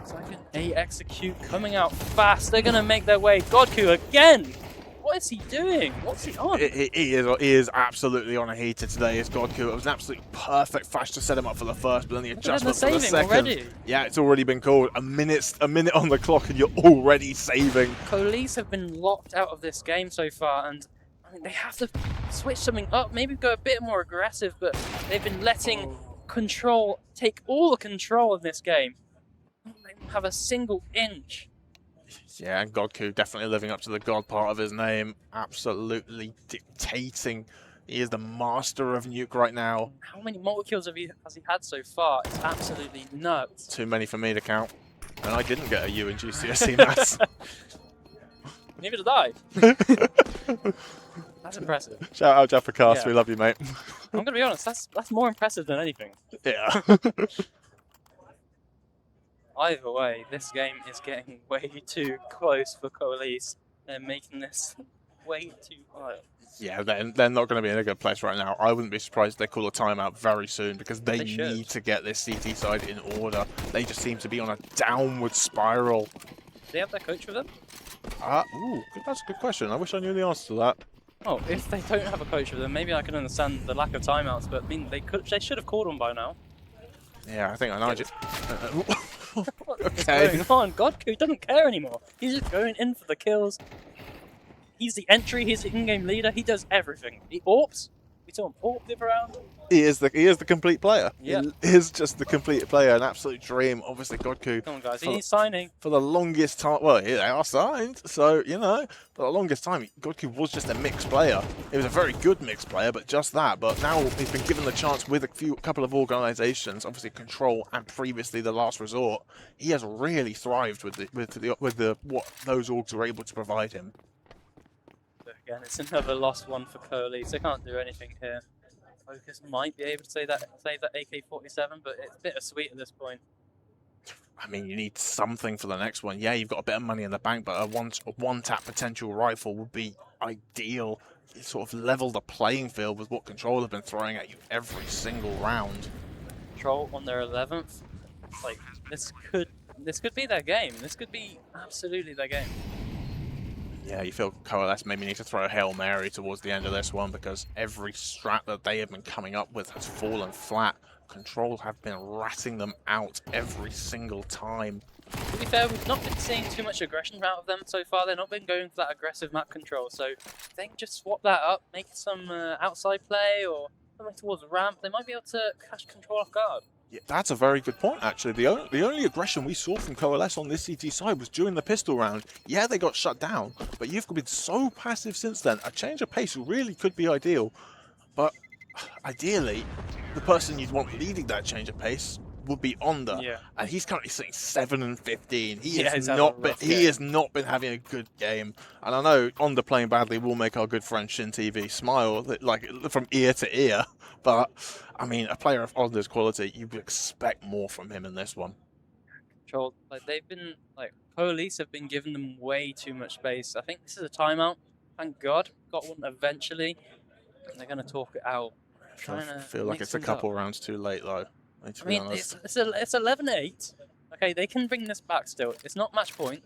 Second A execute coming out fast. They're gonna make their way. Godku again. What is he doing? What's he on? He is absolutely on a heater today, is Godku. It was an absolutely perfect flash to set him up for the first, but then the adjustment for the second. Already. Yeah, it's already been called. A minute on the clock and you're already saving. COALESCE have been locked out of this game so far, and I mean, they have to switch something up, maybe go a bit more aggressive, but they've been letting Control take all the control of this game. They don't have a single inch. Yeah, and Godku definitely living up to the God part of his name. Absolutely dictating. He is the master of nuke right now. How many multi-kills has he had so far? It's absolutely nuts. Too many for me to count. And I didn't get a U in GCSE maths. Neither did I. That's impressive. Shout out Jeff Cast, Yeah. we love you, mate. I'm gonna be honest, that's more impressive than anything. Yeah. Either way, this game is getting way too close for COALESCE. They're making this way too high. Yeah, they're not going to be in a good place right now. I wouldn't be surprised if they call a timeout very soon because they need to get this CT side in order. They just seem to be on a downward spiral. Do they have their coach with them? That's a good question. I wish I knew the answer to that. Oh, if they don't have a coach with them, maybe I can understand the lack of timeouts, but I mean, they should have called one by now. Yeah, I think I know. What is Okay. going on? Godku doesn't care anymore. He's just going in for the kills. He's the entry, he's the in-game leader, he does everything. He AWPs. We saw him AWP the other round. He is the complete player. Yeah. He is just the complete player, an absolute dream. Obviously, Godku. Come on, guys, he needs signing. For the longest time, well, they are signed, so, you know, for the longest time, Godku was just a mixed player. He was a very good mixed player, but just that. But now he's been given the chance with a couple of organisations, obviously Control and previously the Last Resort. He has really thrived with what those orgs were able to provide him. Again, it's another lost one for COALESCE. They can't do anything here. Focus might be able to save that AK-47, but it's bittersweet at this point. I mean, you need something for the next one. Yeah, you've got a bit of money in the bank, but a one-tap potential rifle would be ideal. It sort of level the playing field with what Control have been throwing at you every single round. Control on their 11th. Like, this could be their game. This could be absolutely their game. Yeah, you feel COALESCE maybe need to throw a Hail Mary towards the end of this one because every strat that they have been coming up with has fallen flat. Control have been ratting them out every single time. To be fair, we've not been seeing too much aggression out of them so far. They've not been going for that aggressive map control, so if they can just swap that up, make some outside play or something towards the ramp, they might be able to catch Control off guard. Yeah, that's a very good point, actually. The only aggression we saw from COALESCE on this CT side was during the pistol round. Yeah, they got shut down, but you've been so passive since then. A change of pace really could be ideal, but ideally, the person you'd want leading that change of pace would be Onda, and he's currently sitting 7 and 15. He has not been having a good game, and I know Onda playing badly will make our good friend Shin TV smile like from ear to ear. But I mean, a player of Onda's quality, you would expect more from him in this one. Control, COALESCE have been giving them way too much space. I think this is a timeout. Thank God, got one eventually. And they're going to talk it out. I feel like it's a couple rounds too late though. I mean, it's 11-8. Okay, they can bring this back still. It's not match point,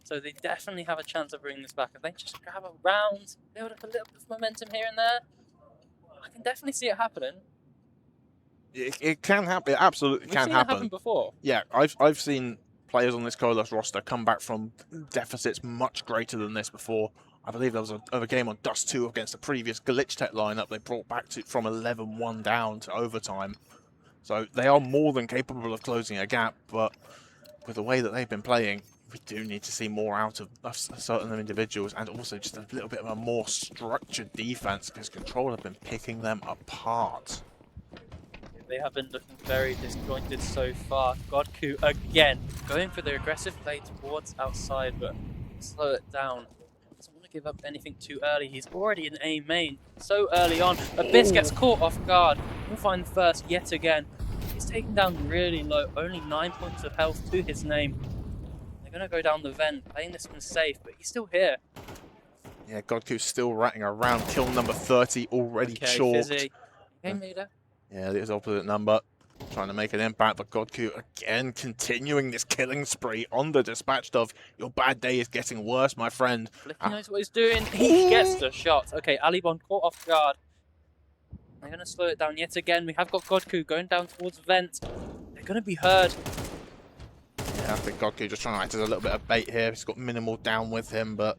so they definitely have a chance of bringing this back. If they just grab a round, build up a little bit of momentum here and there, I can definitely see it happening. It can happen. It absolutely can happen. We've seen it happen before. Yeah, I've seen players on this COALESCE roster come back from deficits much greater than this before. I believe there was a game on Dust 2 against the previous Logitech lineup. They brought back from 11-1 down to overtime. So they are more than capable of closing a gap, but with the way that they've been playing, we do need to see more out of certain individuals and also just a little bit of a more structured defense because Control have been picking them apart. They have been looking very disjointed so far. Godku again going for the aggressive play towards outside, but slow it down. Doesn't want to give up anything too early. He's already in A main so early on. Abyss gets caught off guard. We'll find the first yet again. He's taken down really low, only 9 points of health to his name. They're going to go down the vent, playing this one safe, but he's still here. Yeah, Godku's still ratting around. Kill number 30 already chalked. Fizzy. Game leader. Yeah, it is opposite number. trying to make an impact, but Godku again continuing this killing spree on the Dispatched of. Your bad day is getting worse, my friend. Flicky knows what he's doing. He gets the shot. Okay, Alibon caught off guard. They're going to slow it down yet again. We have got Godku going down towards Vent. They're going to be heard. Yeah, I think Godku just trying to act as a little bit of bait here. He's got minimal down with him, but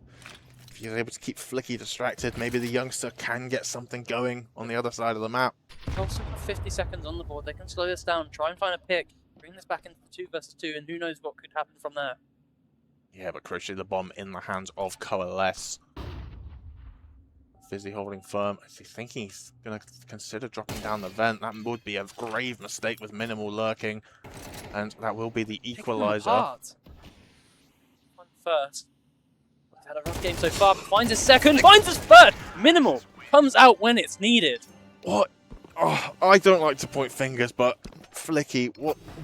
if he's able to keep Flicky distracted, maybe the youngster can get something going on the other side of the map. Also got 50 seconds on the board. They can slow this down, try and find a pick, bring this back into 2 versus 2, and who knows what could happen from there. Yeah, but crucially the bomb in the hands of Coalesce. Fizzy holding firm. Is he thinking he's going to consider dropping down the vent? That would be a grave mistake with minimal lurking. And that will be the equalizer. One first. He's had a rough game so far, but finds his second, finds his third! Minimal comes out when it's needed. What? Oh, I don't like to point fingers, but Flicky,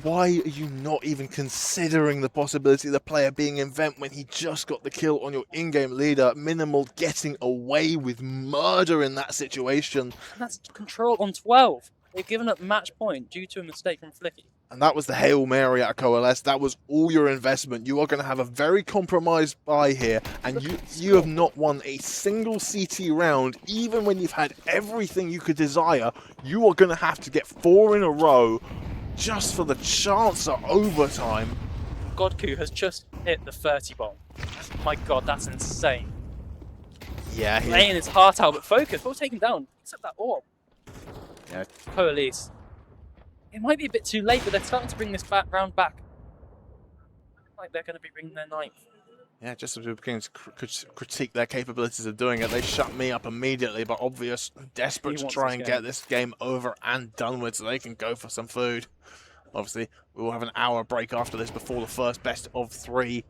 why are you not even considering the possibility of the player being in vent when he just got the kill on your in-game leader? Minimal getting away with murder in that situation. And that's control on 12. They've given up match point due to a mistake from Flicky. And that was the Hail Mary at Coalesce. That was all your investment. You are going to have a very compromised buy here. And you have not won a single CT round. Even when you've had everything you could desire, you are going to have to get 4 in a row just for the chance at overtime. Godku has just hit the 30 bomb. My god, that's insane. Yeah, Laying his heart out, but focus. We'll take him down. Except that orb. Yeah. Coalesce. It might be a bit too late, but they're starting to bring this round back. Like they're going to be bringing their 9th. Yeah, just as we begin to critique their capabilities of doing it, they shut me up immediately, but obvious, desperate to try and get this game over and done with so they can go for some food. Obviously, we will have an hour break after this before the first best of 3.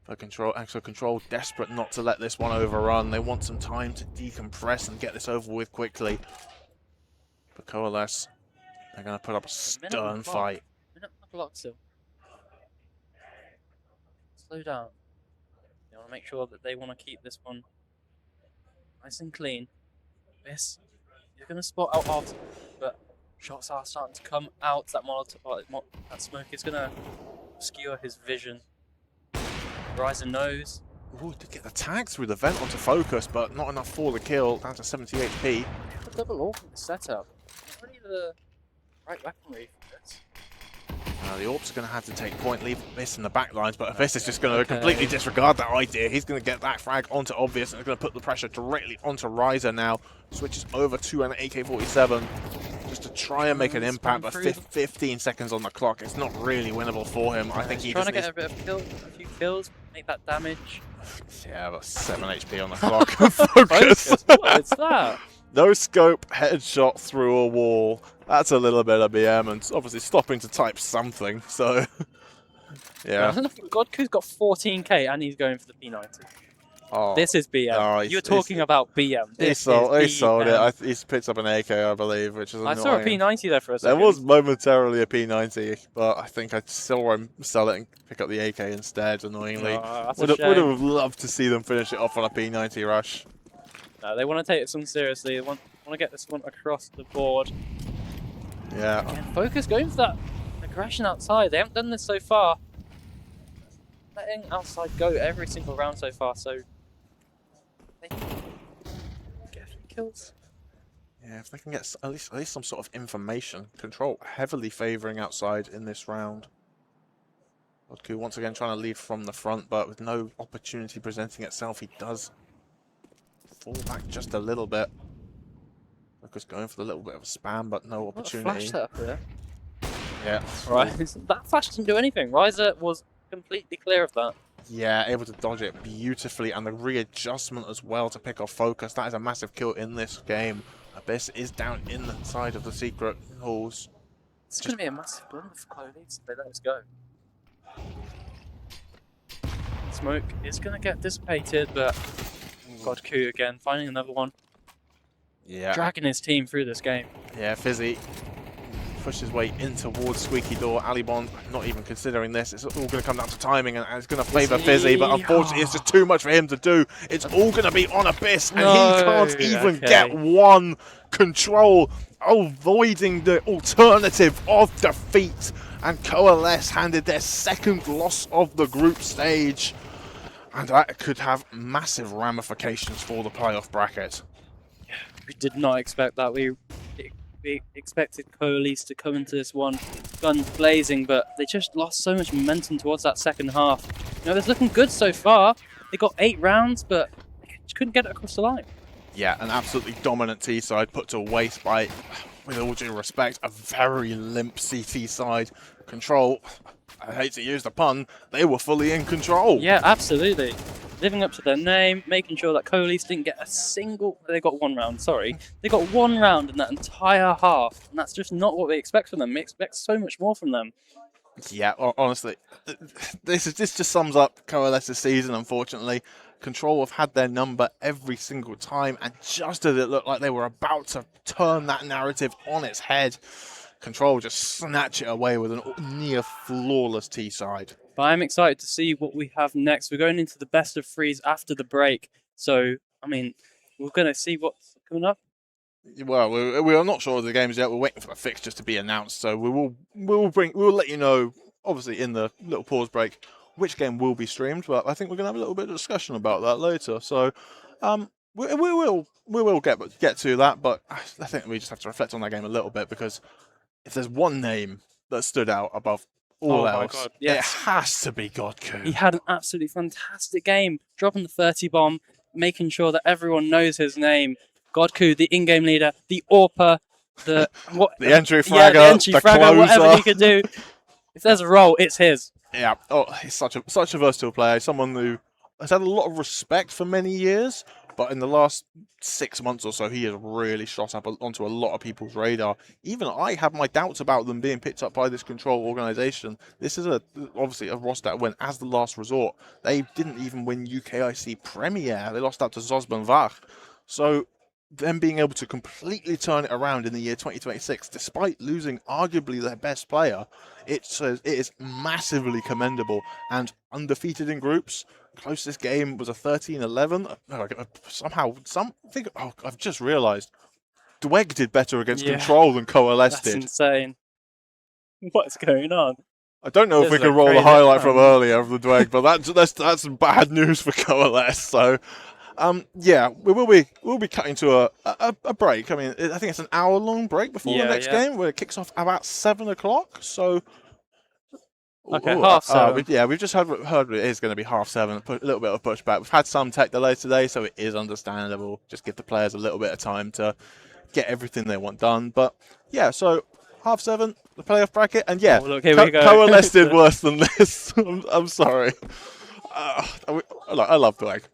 Exo Control desperate not to let this one overrun. They want some time to decompress and get this over with quickly. But Coalesce, they're going to put up a stern fight. Minute on the clock still. Slow down. They want to make sure that they want to keep this one nice and clean. This is going to spot out off, but shots are starting to come out. That that smoke is going to obscure his vision. Ryzen knows. Ooh, to get the tag through the vent onto focus, but not enough for the kill. Down to 70 HP. A double orb in the setup. Not really the right weaponry for this. The Orb's going to have to take point, leave Abyss in the back lines, but Abyss is just going to completely disregard that idea. He's going to get that frag onto Obvious and is going to put the pressure directly onto Ryzer now. Switches over to an AK-47 just to try and make an impact, but 15 seconds on the clock. It's not really winnable for him. I think he's trying to get a few kills, make that damage. Yeah, but 7 HP on the clock. Focus. What is that? No scope, headshot through a wall. That's a little bit of BM, and obviously stopping to type something, so... yeah. Godku's got 14k and he's going for the P90. Oh. This is BM. Oh, You're talking about BM. He sold it. He's picked up an AK, I believe, which is annoying. I saw a P90 there for a second. There was momentarily a P90, but I think I'd still won't sell it and pick up the AK instead, annoyingly. Oh, would have loved to see them finish it off on a P90 rush. No, they want to take this one seriously. They want to get this one across the board. Yeah. Again, focus going for that aggression outside. They haven't done this so far. Letting outside go every single round so far, so they can get a few kills. Yeah, if they can get at least some sort of information. Control heavily favouring outside in this round. Godku once again trying to lead from the front, but with no opportunity presenting itself, he does fall back just a little bit. Focus going for the little bit of a spam, but no opportunity. Flash setup there. Yeah. Right. That flash didn't do anything. Ryzer was completely clear of that. Yeah, able to dodge it beautifully, and the readjustment as well to pick off focus. That is a massive kill in this game. Abyss is down in the side of the secret halls. It's going to be a massive blunder for Coalesce if they let us go. Smoke is going to get dissipated, but Godku again, finding another one. Yeah. Dragging his team through this game. Yeah, Fizzy pushed his way in towards Squeaky Door. Alibon not even considering this. It's all going to come down to timing, and it's going to favour Fizzy, but unfortunately it's just too much for him to do. It's all going to be on Abyss, and he can't even get one control. avoiding the alternative of defeat, and Coalesce handed their second loss of the group stage, and that could have massive ramifications for the playoff bracket. We did not expect that. We expected COALESCE to come into this one guns blazing, but they just lost so much momentum towards that second half. You know, it's looking good so far. They got 8 rounds, but they just couldn't get it across the line. Yeah, an absolutely dominant T side put to waste by, with all due respect, a very limp CT side. Control, I hate to use the pun, they were fully in control. Yeah, absolutely. Living up to their name, making sure that COALESCE didn't get a single... They got 1 round, sorry. They got 1 round in that entire half, and that's just not what we expect from them. We expect so much more from them. Yeah, honestly, this just sums up Coalesce's season, unfortunately. Control have had their number every single time, and just as it looked like they were about to turn that narrative on its head, Control just snatch it away with a near flawless T side. But I'm excited to see what we have next. We're going into the best of 3s after the break, so, I mean, we're going to see what's coming up. Well, we are not sure of the games yet. We're waiting for the fixtures to be announced, so we will let you know, obviously in the little pause break, which game will be streamed. But I think we're going to have a little bit of discussion about that later. So we will get to that. But I think we just have to reflect on that game a little bit, because if there's one name that stood out above all else, it has to be Godku. He had an absolutely fantastic game, dropping the 30 bomb, making sure that everyone knows his name. Godku, the in-game leader, the AWPer, the entry fragger, the closer. Whatever he could do. If there's a role, it's his. Yeah. Oh, he's such a versatile player. Someone who has had a lot of respect for many years, but in the last 6 months or so, he has really shot up onto a lot of people's radar. Even I have my doubts about them being picked up by this Control organization. This is obviously a roster that went as the last resort. They didn't even win UKIC Premier. They lost out to Zosbanvach. So them being able to completely turn it around in the year 2026, despite losing arguably their best player, it is massively commendable. And undefeated in groups, closest game was a 13-11. I've just realised, Dweg did better against Control than Coalesce did. That's insane. What's going on? I don't know if we can roll the highlight from earlier of the Dweg, but that's bad news for Coalesce. So. Yeah, we'll be cutting to a break. I mean, I think it's an hour-long break before the next game, where it kicks off about 7 o'clock. So, okay, 7:30. We've just heard it is going to be 7:30. A little bit of pushback. We've had some tech delays today, so it is understandable. Just give the players a little bit of time to get everything they want done. But yeah, so 7:30, the playoff bracket, and yeah, look, here we go. Coalesce did worse than this. I'm sorry. I love Dweg.